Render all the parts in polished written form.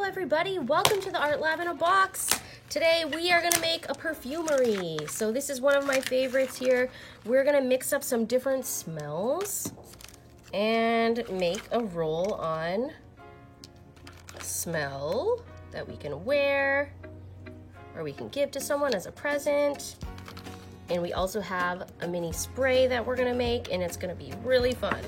everybody, welcome to the Art Lab in a Box. Today we are going to make a perfumery. So this is one of my favorites here. We're going to mix up some different smells and make a roll-on smell that we can wear or we can give to someone as a present. And we also have a mini spray that we're going to make, and it's going to be really fun.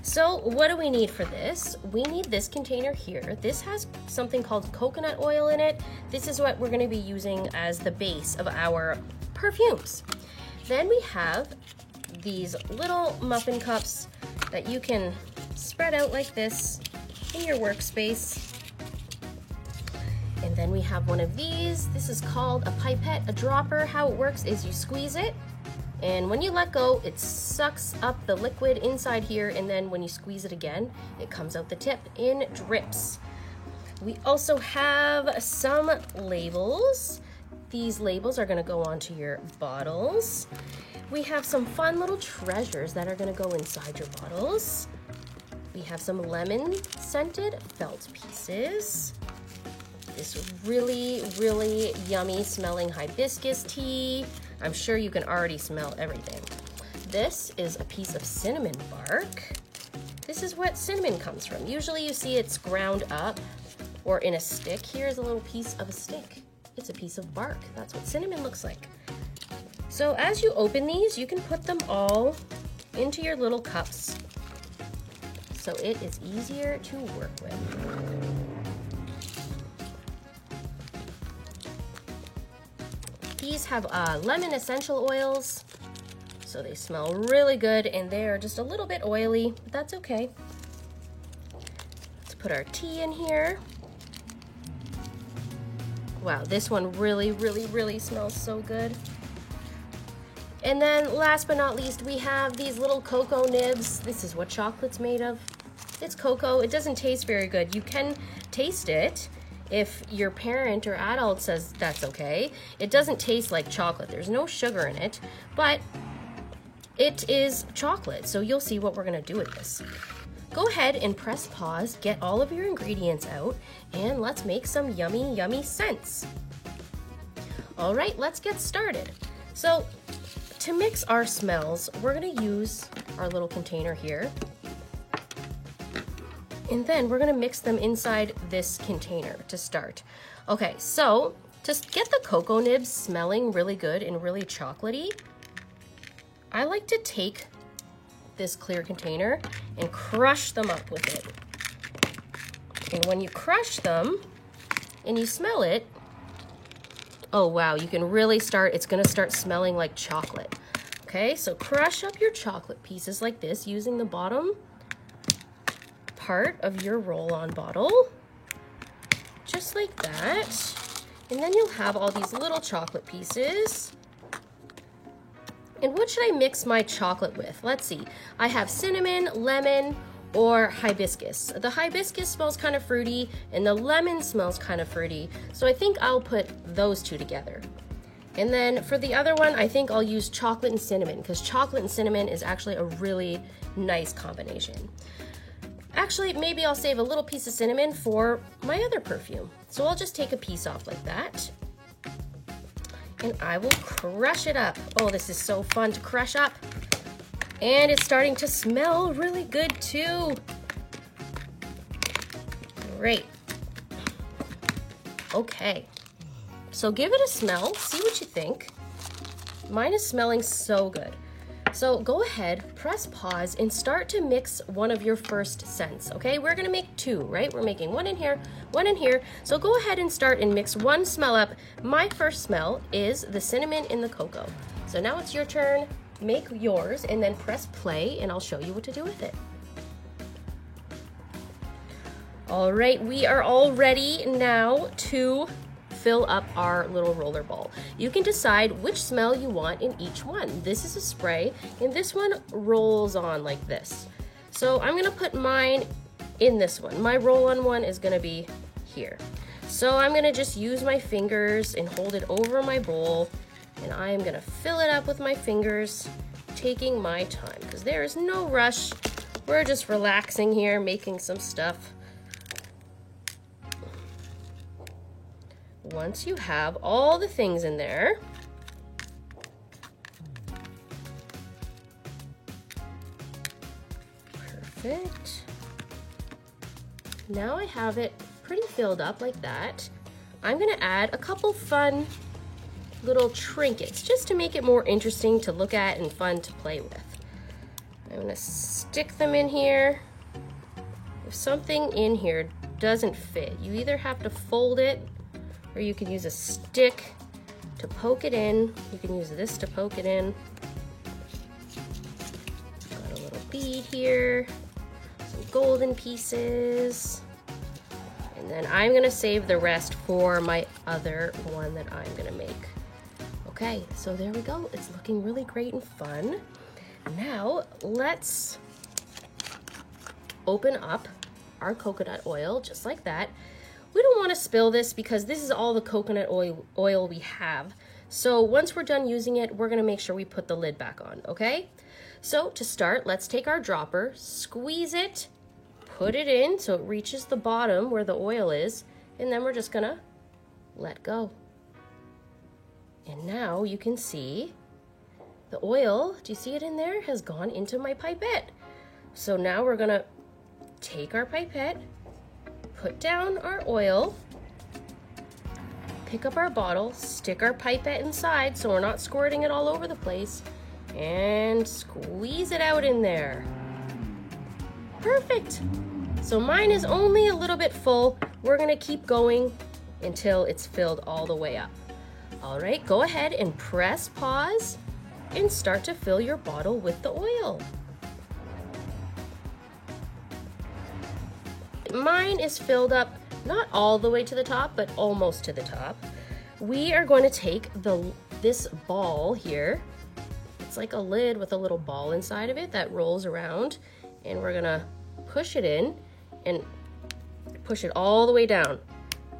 So what do we need for this? We need this container here. This has something called coconut oil in it. This is what we're going to be using as the base of our perfumes. Then we have these little muffin cups that you can spread out like this in your workspace. And then we have one of these. This is called a pipette, a dropper. How it works is you squeeze it, and when you let go, it sucks up the liquid inside here, and then when you squeeze it again, it comes out the tip in drips. We also have some labels. These labels are gonna go onto your bottles. We have some fun little treasures that are gonna go inside your bottles. We have some lemon scented felt pieces. This really, really yummy smelling hibiscus tea. I'm sure you can already smell everything. This is a piece of cinnamon bark. This is what cinnamon comes from. Usually you see it's ground up or in a stick. Here's a little piece of a stick. It's a piece of bark. That's what cinnamon looks like. So as you open these, you can put them all into your little cups, so it is easier to work with. These have lemon essential oils, so they smell really good, and they are just a little bit oily, but that's okay. Let's put our tea in here. Wow, this one really, really, really smells so good. And then last but not least, we have these little cocoa nibs. This is what chocolate's made of. It's cocoa. It doesn't taste very good. You can taste it if your parent or adult says that's okay. It doesn't taste like chocolate. There's no sugar in it, but it is chocolate, so you'll see what we're gonna do with this. Go ahead and press pause, get all of your ingredients out, and let's make some yummy, yummy scents. All right, let's get started. So to mix our smells, we're gonna use our little container here. And then we're gonna mix them inside this container to start. Okay, so to get the cocoa nibs smelling really good and really chocolatey, I like to take this clear container and crush them up with it. And when you crush them and you smell it, oh wow, you can really start, it's gonna start smelling like chocolate. Okay, so crush up your chocolate pieces like this using the bottom part of your roll-on bottle, just like that. And then you'll have all these little chocolate pieces. And what should I mix my chocolate with? Let's see. I have cinnamon, lemon, or hibiscus. The hibiscus smells kind of fruity, and the lemon smells kind of fruity, so I think I'll put those two together. And then for the other one, I think I'll use chocolate and cinnamon, because chocolate and cinnamon is actually a really nice combination. Actually, maybe I'll save a little piece of cinnamon for my other perfume. So I'll just take a piece off like that. And I will crush it up. Oh, this is so fun to crush up. And it's starting to smell really good too. Great. Okay. So give it a smell, see what you think. Mine is smelling so good. So go ahead, press pause, and start to mix one of your first scents, okay? We're gonna make two, right? We're making one in here, one in here. So go ahead and start and mix one smell up. My first smell is the cinnamon in the cocoa. So now it's your turn, make yours, and then press play, and I'll show you what to do with it. All right, we are all ready now to fill up our little roller ball. You can decide which smell you want in each one. This is a spray, and this one rolls on like this. So I'm gonna put mine in this one. My roll-on one is gonna be here. So I'm gonna just use my fingers and hold it over my bowl, and I am gonna fill it up with my fingers, taking my time, because there is no rush. We're just relaxing here, making some stuff. once you have all the things in there, perfect. Now I have it pretty filled up like that. I'm gonna add a couple fun little trinkets just to make it more interesting to look at and fun to play with. I'm gonna stick them in here. If something in here doesn't fit, you either have to fold it or you can use a stick to poke it in. You can use this to poke it in. Got a little bead here, some golden pieces. And then I'm gonna save the rest for my other one that I'm gonna make. Okay, so there we go. It's looking really great and fun. Now let's open up our coconut oil just like that. We don't want to spill this because this is all the coconut oil we have. So once we're done using it, we're gonna make sure we put the lid back on, okay? So to start, let's take our dropper, squeeze it, put it in so it reaches the bottom where the oil is, and then we're just gonna let go. And now you can see the oil, do you see it in there, has gone into my pipette. So now we're gonna take our pipette, put down our oil, pick up our bottle, stick our pipette inside so we're not squirting it all over the place, and squeeze it out in there. Perfect. So mine is only a little bit full. We're gonna keep going until it's filled all the way up. All right, go ahead and press pause and start to fill your bottle with the oil. Mine is filled up, not all the way to the top, but almost to the top. We are going to take this ball here. It's like a lid with a little ball inside of it that rolls around, and we're gonna push it in and push it all the way down.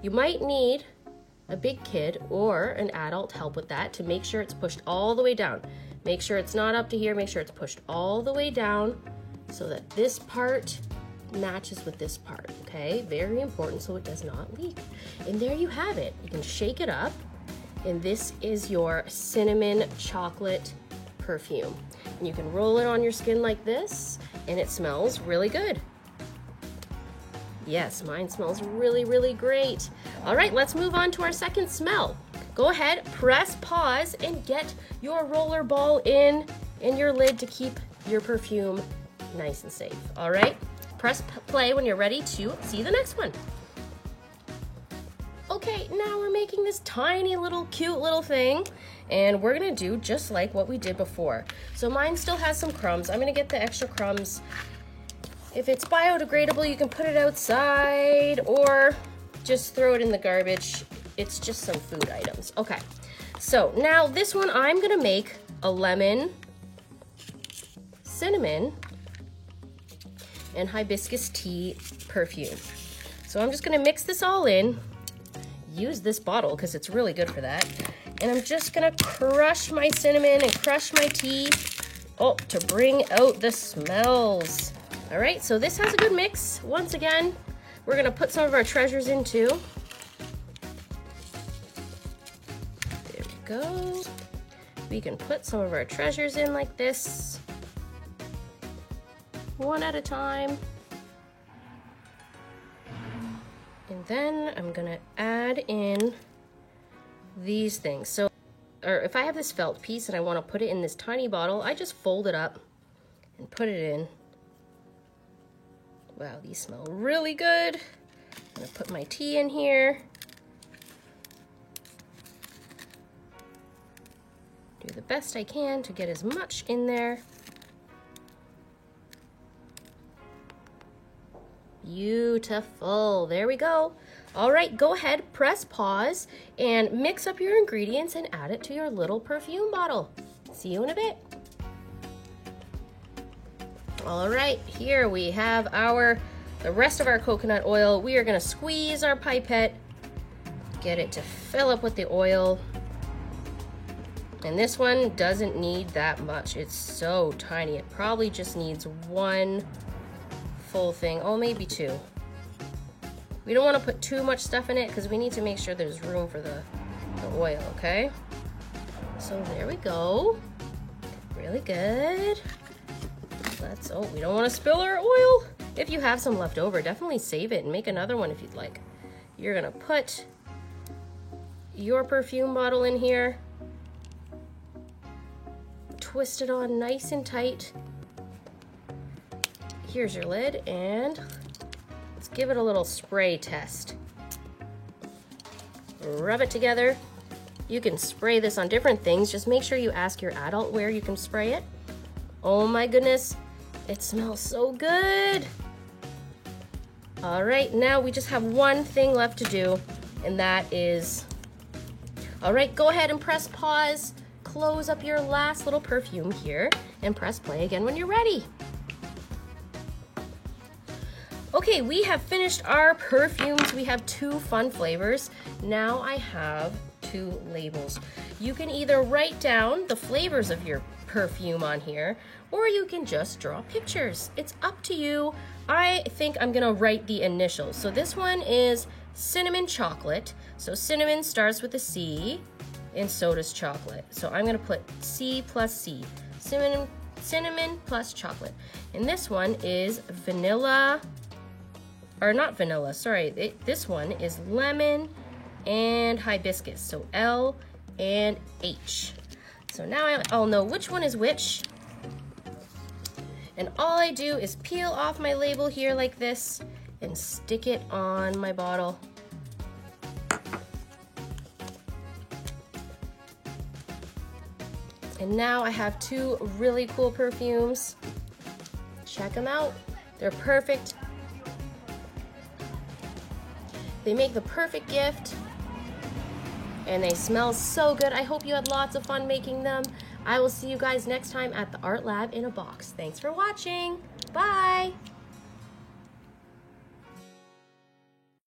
You might need a big kid or an adult help with that to make sure it's pushed all the way down. Make sure it's not up to here, make sure it's pushed all the way down so that this part matches with this part, okay? Very important so it does not leak. And there you have it. You can shake it up, and this is your cinnamon chocolate perfume. And you can roll it on your skin like this, and it smells really good. Yes, mine smells really, really great. All right, let's move on to our second smell. Go ahead, press pause, and get your roller ball in your lid to keep your perfume nice and safe. All right, press play when you're ready to see the next one. Okay, now we're making this tiny little cute little thing, and we're gonna do just like what we did before. So mine still has some crumbs. I'm gonna get the extra crumbs. If it's biodegradable, you can put it outside or just throw it in the garbage. It's just some food items. Okay, so now this one I'm gonna make a lemon, cinnamon, and hibiscus tea perfume. So I'm just gonna mix this all in, use this bottle because it's really good for that, and I'm just gonna crush my cinnamon and crush my tea, to bring out the smells. All right, so this has a good mix. Once again, we're gonna put some of our treasures in too. There we go. We can put some of our treasures in like this, one at a time. And then I'm gonna add in these things. So, or if I have this felt piece and I wanna put it in this tiny bottle, I just fold it up and put it in. Wow, these smell really good. I'm gonna put my tea in here. Do the best I can to get as much in there. Beautiful, there we go. All right, go ahead, press pause, and mix up your ingredients and add it to your little perfume bottle. See you in a bit. All right, here we have the rest of our coconut oil. We are gonna squeeze our pipette, get it to fill up with the oil. And this one doesn't need that much. It's so tiny. It probably just needs one full thing. Oh, maybe two. We don't want to put too much stuff in it because we need to make sure there's room for the oil, okay? So there we go. Really good. Oh, we don't want to spill our oil. If you have some left over, definitely save it and make another one if you'd like. You're gonna put your perfume bottle in here. Twist it on nice and tight. Here's your lid, and let's give it a little spray test. Rub it together. You can spray this on different things. Just make sure you ask your adult where you can spray it. Oh my goodness, it smells so good. All right, now we just have one thing left to do, and that is, all right, go ahead and press pause, close up your last little perfume here, and press play again when you're ready. Okay, we have finished our perfumes. We have 2 fun flavors. Now I have 2 labels. You can either write down the flavors of your perfume on here, or you can just draw pictures. It's up to you. I think I'm gonna write the initials. So this one is cinnamon chocolate. So cinnamon starts with a C, and so does chocolate. So I'm gonna put C plus C, cinnamon plus chocolate. And this one is vanilla, or not vanilla, sorry. This one is lemon and hibiscus, so L and H. So now I'll know which one is which. And all I do is peel off my label here like this and stick it on my bottle. And now I have 2 really cool perfumes. Check them out. They're perfect. They make the perfect gift. And they smell so good. I hope you had lots of fun making them. I will see you guys next time at the Art Lab in a Box. Thanks for watching. Bye.